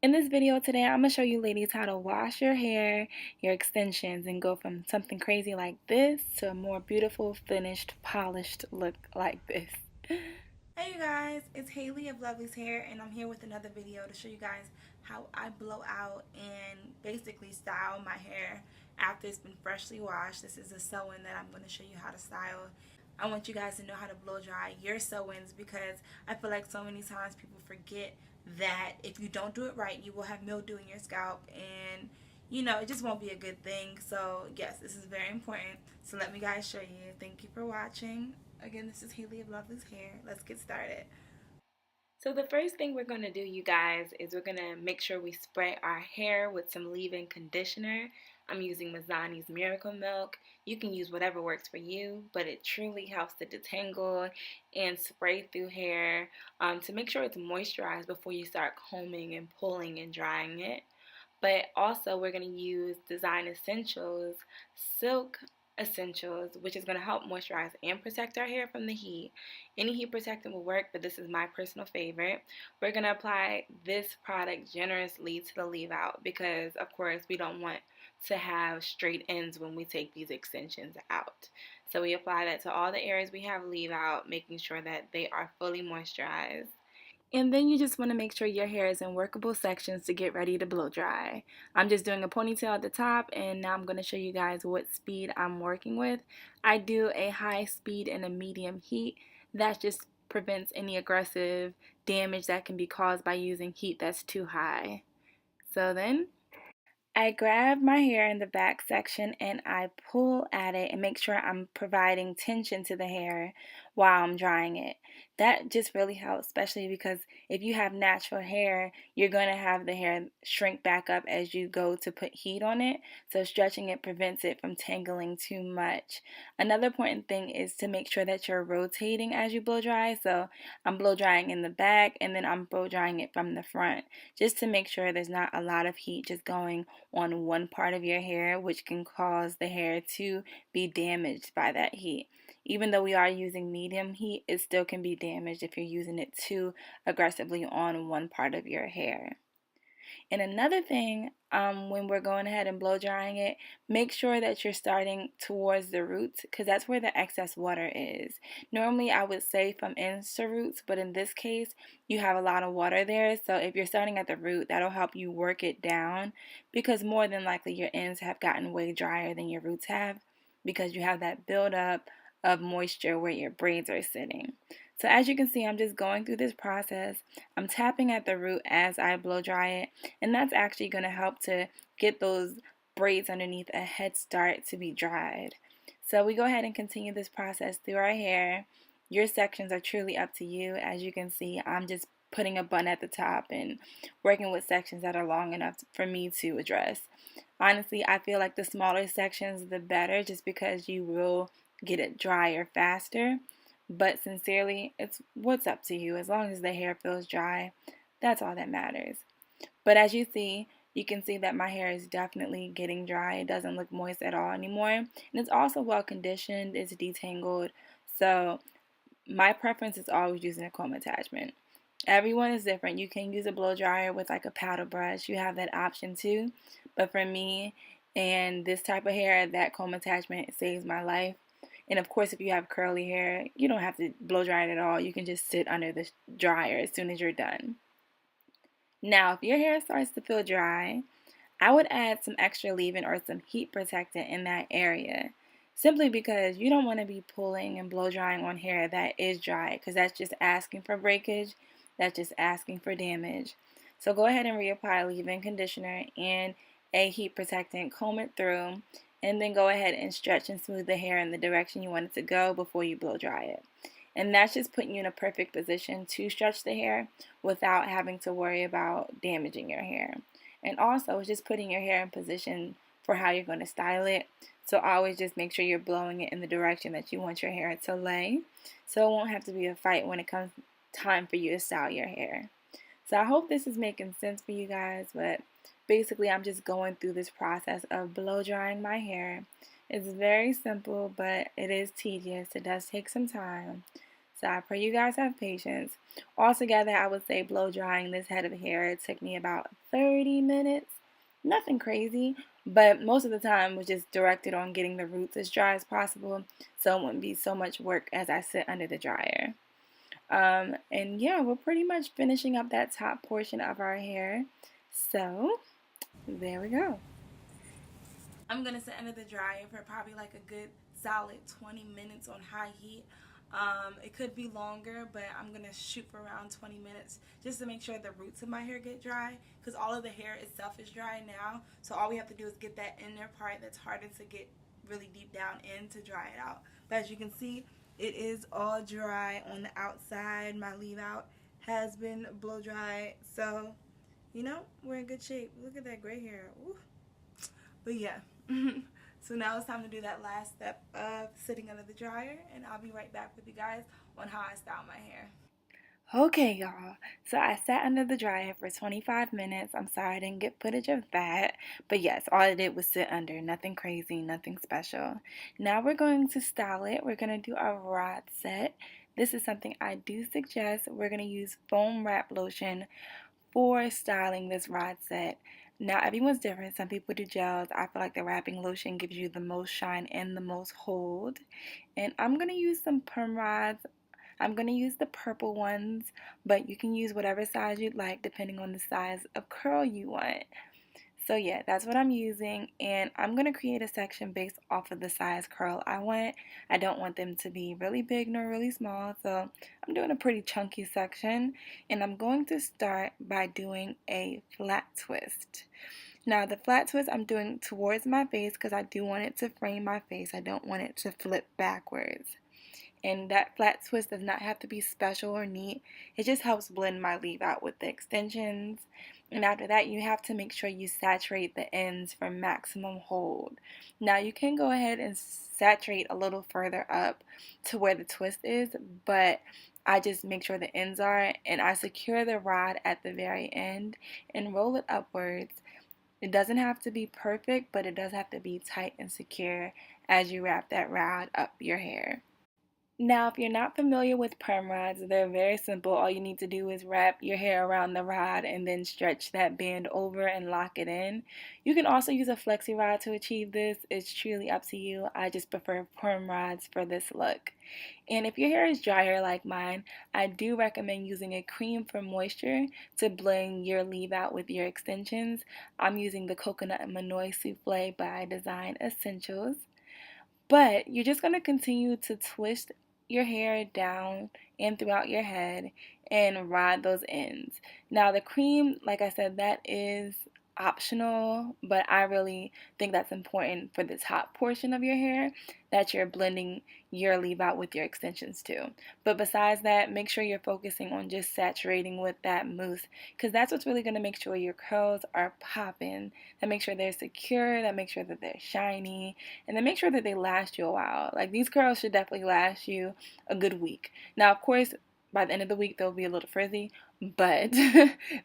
In this video today, I'm going to show you ladies how to wash your hair, your extensions, and go from something crazy like this to a more beautiful, finished, polished look like this. Hey you guys, it's Haley of LoveLeys Hair, and I'm here with another video to show you guys how I blow out and basically style my hair after it's been freshly washed. This is a sew-in that I'm going to show you how to style. I want you guys to know how to blow dry your sew-ins because I feel like so many times people forget that if you don't do it right, you will have mildew in your scalp, and you know, it just won't be a good thing. So yes, this is very important. So let me guys show you. Thank you for watching. Again, this is Haley of LoveLeys Hair. Let's get started. So the first thing we're going to do, you guys, is we're going to make sure we spray our hair with some leave-in conditioner. I'm using MIZANI's Miracle Milk. You can use whatever works for you, but it truly helps to detangle and spray through hair to make sure it's moisturized before you start combing and pulling and drying it. But also we're going to use Design Essentials Silk Essentials, which is going to help moisturize and protect our hair from the heat. Any heat protectant will work, but this is my personal favorite. We're going to apply this product generously to the leave out because, of course, we don't want to have straight ends when we take these extensions out. So we apply that to all the areas we have leave out, making sure that they are fully moisturized. And then you just want to make sure your hair is in workable sections to get ready to blow dry. I'm just doing a ponytail at the top, and now I'm going to show you guys what speed I'm working with. I do a high speed and a medium heat. That just prevents any aggressive damage that can be caused by using heat that's too high. So then I grab my hair in the back section and I pull at it and make sure I'm providing tension to the hair while I'm drying it. That just really helps, especially because if you have natural hair, you're going to have the hair shrink back up as you go to put heat on it. So stretching it prevents it from tangling too much. Another important thing is to make sure that you're rotating as you blow dry. So I'm blow drying in the back and then I'm blow drying it from the front, just to make sure there's not a lot of heat just going on one part of your hair, which can cause the hair to be damaged by that heat. Even though we are using medium heat, it still can be damaged if you're using it too aggressively on one part of your hair. And another thing, when we're going ahead and blow drying it, make sure that you're starting towards the roots because that's where the excess water is. Normally, I would say from ends to roots, but in this case, you have a lot of water there. So if you're starting at the root, that'll help you work it down because more than likely your ends have gotten way drier than your roots have because you have that buildup of moisture where your braids are sitting. So as you can see, I'm just going through this process. I'm tapping at the root as I blow dry it, and that's actually going to help to get those braids underneath a head start to be dried. So we go ahead and continue this process through our hair. Your sections are truly up to you. As you can see, I'm just putting a bun at the top and working with sections that are long enough for me to address. Honestly, I feel like the smaller sections the better just because you will get it drier faster. But sincerely, it's what's up to you. As long as the hair feels dry, that's all that matters. But as you see, you can see that my hair is definitely getting dry. It doesn't look moist at all anymore. And it's also well conditioned. It's detangled. So my preference is always using a comb attachment. Everyone is different. You can use a blow dryer with like a paddle brush. You have that option too. But for me and this type of hair, that comb attachment saves my life. And of course, if you have curly hair, you don't have to blow dry it at all. You can just sit under the dryer as soon as you're done. Now, if your hair starts to feel dry, I would add some extra leave-in or some heat protectant in that area. Simply because you don't want to be pulling and blow drying on hair that is dry because that's just asking for breakage. That's just asking for damage. So go ahead and reapply leave-in conditioner and a heat protectant, comb it through, and then go ahead and stretch and smooth the hair in the direction you want it to go before you blow dry it. And that's just putting you in a perfect position to stretch the hair without having to worry about damaging your hair. And also, it's just putting your hair in position for how you're going to style it. So always just make sure you're blowing it in the direction that you want your hair to lay. So it won't have to be a fight when it comes time for you to style your hair. So I hope this is making sense for you guys, but basically I'm just going through this process of blow drying my hair. It's very simple, but it is tedious. It does take some time. So I pray you guys have patience. Altogether, I would say blow drying this head of hair, it took me about 30 minutes. Nothing crazy, but most of the time was just directed on getting the roots as dry as possible so it wouldn't be so much work as I sit under the dryer. And yeah, we're pretty much finishing up that top portion of our hair. So there we go. I'm gonna sit under the dryer for probably like a good solid 20 minutes on high heat. It could be longer, but I'm gonna shoot for around 20 minutes just to make sure the roots of my hair get dry, because all of the hair itself is dry now. So all we have to do is get that inner part that's harder to get really deep down in to dry it out. But as you can see, it is all dry on the outside. My leave out has been blow dry, so you know we're in good shape. Look at that gray hair. Ooh. But yeah. So now it's time to do that last step of sitting under the dryer, and I'll be right back with you guys on how I style my hair. Okay, y'all. So I sat under the dryer for 25 minutes. I'm sorry I didn't get footage of that. But yes, all I did was sit under. Nothing crazy, nothing special. Now we're going to style it. We're going to do a rod set. This is something I do suggest. We're going to use foam wrap lotion for styling this rod set. Now, everyone's different. Some people do gels. I feel like the wrapping lotion gives you the most shine and the most hold. And I'm going to use some perm rods. I'm going to use the purple ones, but you can use whatever size you'd like depending on the size of curl you want. So yeah, that's what I'm using, and I'm going to create a section based off of the size curl I want. I don't want them to be really big nor really small, so I'm doing a pretty chunky section, and I'm going to start by doing a flat twist. Now the flat twist I'm doing towards my face because I do want it to frame my face. I don't want it to flip backwards. And that flat twist does not have to be special or neat. It just helps blend my leave out with the extensions. And after that, you have to make sure you saturate the ends for maximum hold. Now you can go ahead and saturate a little further up to where the twist is, but I just make sure the ends are, and I secure the rod at the very end and roll it upwards. It doesn't have to be perfect, but it does have to be tight and secure as you wrap that rod up your hair. Now, if you're not familiar with perm rods, they're very simple. All you need to do is wrap your hair around the rod and then stretch that band over and lock it in. You can also use a flexi rod to achieve this. It's truly up to you. I just prefer perm rods for this look. And if your hair is drier like mine, I do recommend using a cream for moisture to blend your leave out with your extensions. I'm using the Coconut and Manoi Souffle by Design Essentials. But you're just going to continue to twist your hair down and throughout your head and ride those ends. Now, the cream, like I said, that is optional, but I really think that's important for the top portion of your hair that you're blending your leave out with your extensions too. But besides that, make sure you're focusing on just saturating with that mousse, because that's what's really going to make sure your curls are popping, that make sure they're secure, that make sure that they're shiny, and then make sure that they last you a while. Like, these curls should definitely last you a good week. Now, of course, by the end of the week, they'll be a little frizzy, but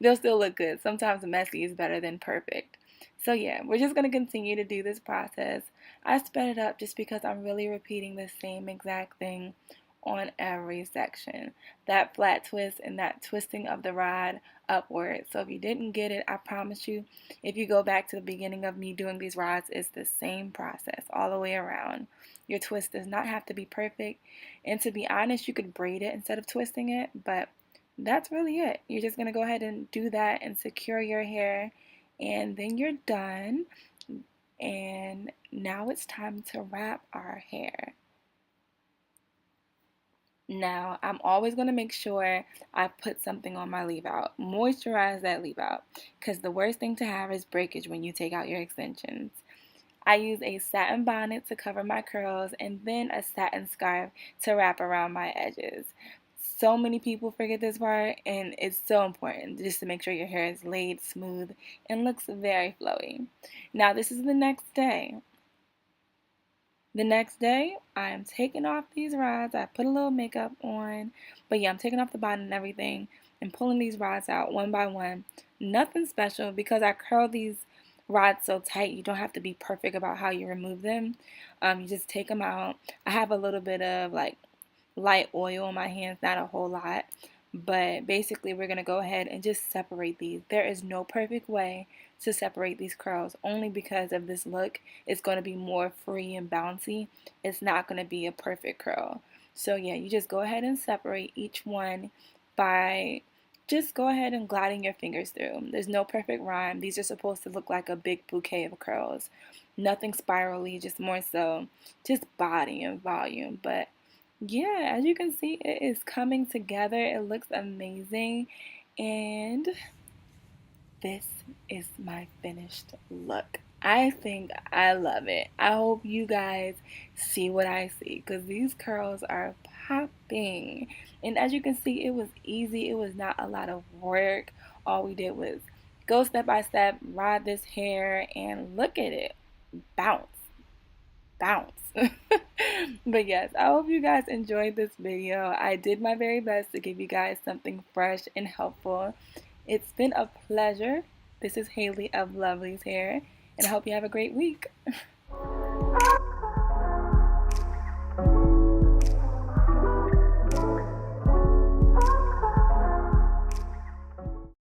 they'll still look good. Sometimes messy is better than perfect. So yeah, we're just going to continue to do this process. I sped it up just because I'm really repeating the same exact thing on every section. That flat twist and that twisting of the rod upward. So if you didn't get it, I promise you, if you go back to the beginning of me doing these rods, it's the same process all the way around. Your twist does not have to be perfect. And to be honest, you could braid it instead of twisting it, but that's really it. You're just going to go ahead and do that and secure your hair, and then you're done. And now it's time to wrap our hair. Now, I'm always going to make sure I put something on my leave out. Moisturize that leave out, because the worst thing to have is breakage when you take out your extensions. I use a satin bonnet to cover my curls and then a satin scarf to wrap around my edges. So many people forget this part, and it's so important just to make sure your hair is laid smooth and looks very flowy. Now, this is the next day. The next day, I am taking off these rods. I put a little makeup on, but yeah, I'm taking off the bonnet and everything and pulling these rods out one by one. Nothing special, because I curl these rods so tight. You don't have to be perfect about how you remove them. You just take them out. I have a little bit of like light oil on my hands, not a whole lot. But basically, we're going to go ahead and just separate these. There is no perfect way to separate these curls, only because of this look. It's going to be more free and bouncy. It's not going to be a perfect curl. So yeah, you just go ahead and separate each one by just go ahead and gliding your fingers through. There's no perfect rhyme. These are supposed to look like a big bouquet of curls. Nothing spirally, just more so just body and volume. But yeah, as you can see, it is coming together. It looks amazing. And this is my finished look. I think I love it. I hope you guys see what I see, because these curls are popping. And as you can see, it was easy. It was not a lot of work. All we did was go step by step, ride this hair, and look at it bounce, bounce. But yes, I hope you guys enjoyed this video. I did my very best to give you guys something fresh and helpful. It's been a pleasure. This is Haley of LoveLeys Hair, and I hope you have a great week.